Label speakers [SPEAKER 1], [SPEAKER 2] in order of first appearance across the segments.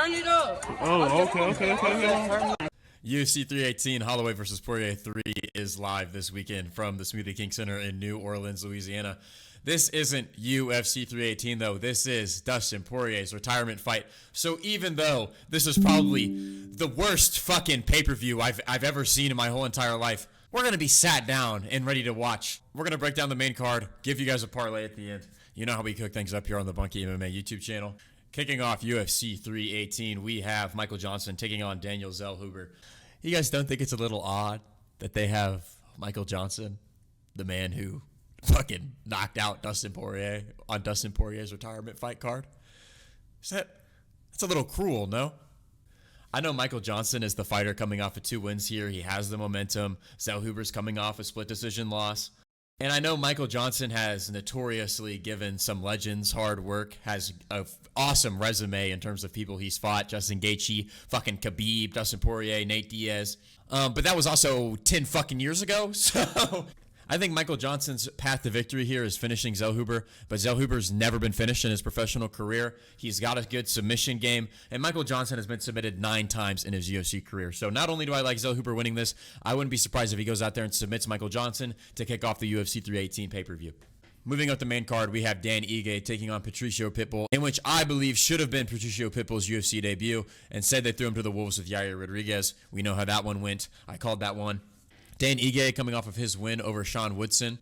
[SPEAKER 1] Turn it up.
[SPEAKER 2] Oh, okay.
[SPEAKER 3] UFC 318 Holloway versus Poirier 3 is live this weekend from the Smoothie King Center in New Orleans, Louisiana. This isn't UFC 318 though. This is Dustin Poirier's retirement fight. So even though this is probably the worst fucking pay-per-view I've ever seen in my whole entire life, we're going to be sat down and ready to watch. We're going to break down the main card, give you guys a parlay at the end. You know how we cook things up here on the BunkyMMA YouTube channel. Kicking off UFC 318, we have Michael Johnson taking on Daniel Zellhuber. You guys don't think it's a little odd that they have Michael Johnson, the man who fucking knocked out Dustin Poirier on Dustin Poirier's retirement fight card? That's a little cruel, no? I know Michael Johnson is the fighter coming off of 2 wins here. He has the momentum. Zellhuber's coming off a split decision loss. And I know Michael Johnson has notoriously given some legends hard work, has an awesome resume in terms of people he's fought. Justin Gaethje, fucking Khabib, Dustin Poirier, Nate Diaz. But that was also 10 fucking years ago. So I think Michael Johnson's path to victory here is finishing Zellhuber, but Zellhuber's never been finished in his professional career. He's got a good submission game, and Michael Johnson has been submitted 9 times in his UFC career. So not only do I like Zellhuber winning this, I wouldn't be surprised if he goes out there and submits Michael Johnson to kick off the UFC 318 pay-per-view. Moving up the main card, we have Dan Ige taking on Patricio Pitbull, in which I believe should have been Patricio Pitbull's UFC debut. Instead, they threw him to the wolves with Yair Rodriguez. We know how that one went. I called that one. Dan Ige coming off of his win over Sean Woodson.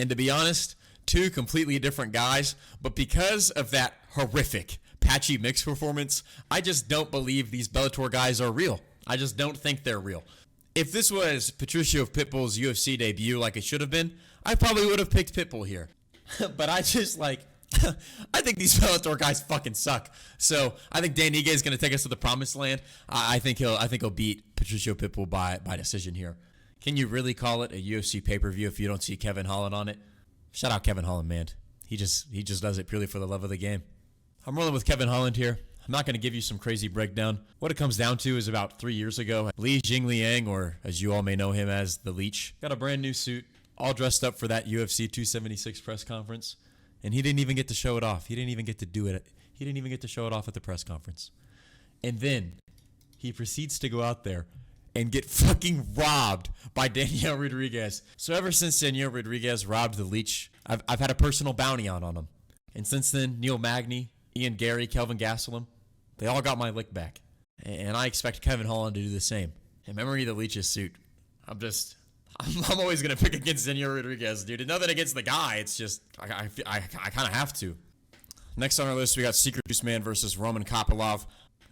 [SPEAKER 3] And to be honest, 2 completely different guys, but because of that horrific Patchy Mix performance, I just don't believe these Bellator guys are real. I just don't think they're real. If this was Patricio Pitbull's UFC debut like it should have been, I probably would have picked Pitbull here. But I just I think these Bellator guys fucking suck. So I think Dan Ige is going to take us to the promised land. I think he'll beat Patricio Pitbull by decision here. Can you really call it a UFC pay-per-view if you don't see Kevin Holland on it? Shout out Kevin Holland, man. He just does it purely for the love of the game. I'm rolling with Kevin Holland here. I'm not going to give you some crazy breakdown. What it comes down to is about 3 years ago, Li Jingliang, or as you all may know him as the Leech, got a brand new suit, all dressed up for that UFC 276 press conference, and he didn't even get to show it off. He didn't even get to do it. He didn't even get to show it off at the press conference. And then he proceeds to go out there and get fucking robbed by Daniel Rodriguez. So ever since Daniel Rodriguez robbed the Leech, I've had a personal bounty on him. And since then, Neil Magny, Ian Gary, Kelvin Gastelum, they all got my lick back. And I expect Kevin Holland to do the same. In memory of the Leech's suit, I'm always going to pick against Daniel Rodriguez, dude. And nothing against the guy. It's just, I kind of have to. Next on our list, we got Secret Juice Man versus Roman Kopylov.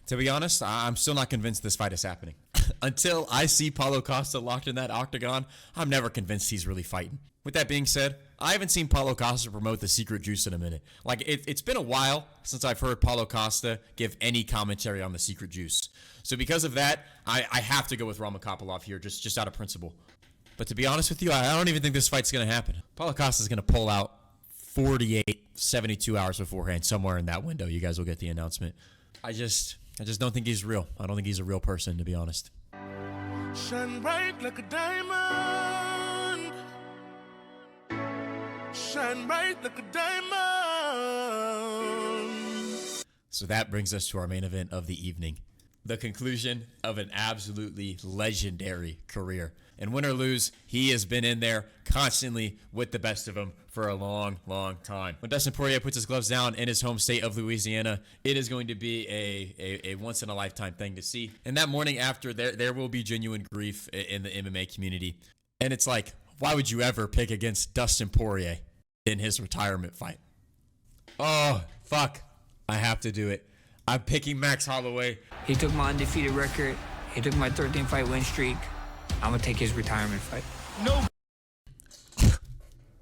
[SPEAKER 3] To be honest, I'm still not convinced this fight is happening. Until I see Paulo Costa locked in that octagon, I'm never convinced he's really fighting. With that being said, I haven't seen Paulo Costa promote the Secret Juice in a minute. It's been a while since I've heard Paulo Costa give any commentary on the Secret Juice. So because of that, I have to go with Roman Kopylov here, just out of principle. But to be honest with you, I don't even think this fight's going to happen. Paulo Costa's going to pull out 48, 72 hours beforehand, somewhere in that window. You guys will get the announcement. I just don't think he's real. I don't think he's a real person, to be honest.
[SPEAKER 2] Shine bright like a diamond. Shine bright like a diamond.
[SPEAKER 3] So that brings us to our main event of the evening. The conclusion of an absolutely legendary career. And win or lose, he has been in there constantly with the best of them for a long, long time. When Dustin Poirier puts his gloves down in his home state of Louisiana, it is going to be a once-in-a-lifetime thing to see. And that morning after, there will be genuine grief in the MMA community. And it's like, why would you ever pick against Dustin Poirier in his retirement fight? Oh, fuck. I have to do it. I'm picking Max Holloway.
[SPEAKER 1] He took my undefeated record. He took my 13-fight win streak. I'm going to take his retirement fight.
[SPEAKER 3] No.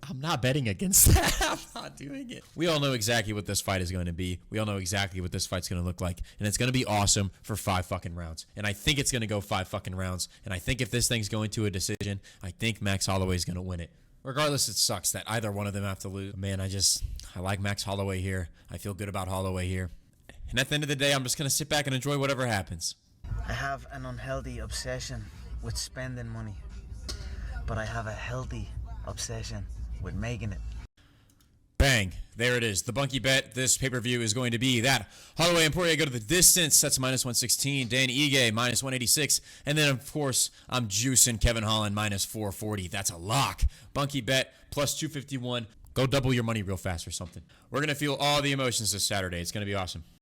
[SPEAKER 3] I'm not betting against that. I'm not doing it. We all know exactly what this fight is going to be. We all know exactly what this fight's going to look like. And it's going to be awesome for 5 fucking rounds. And I think it's going to go 5 fucking rounds. And I think if this thing's going to a decision, I think Max Holloway is going to win it. Regardless, it sucks that either one of them have to lose. Man, I like Max Holloway here. I feel good about Holloway here. And at the end of the day, I'm just going to sit back and enjoy whatever happens.
[SPEAKER 4] I have an unhealthy obsession with spending money, but I have a healthy obsession with making it.
[SPEAKER 3] Bang. There it is. The bunky bet this pay-per-view is going to be that Holloway and Poirier go to the distance. That's minus 116. Dan Ige minus 186. And then, of course, I'm juicing Kevin Holland minus 440. That's a lock. Bunky bet plus 251. Go double your money real fast or something. We're going to feel all the emotions this Saturday. It's going to be awesome.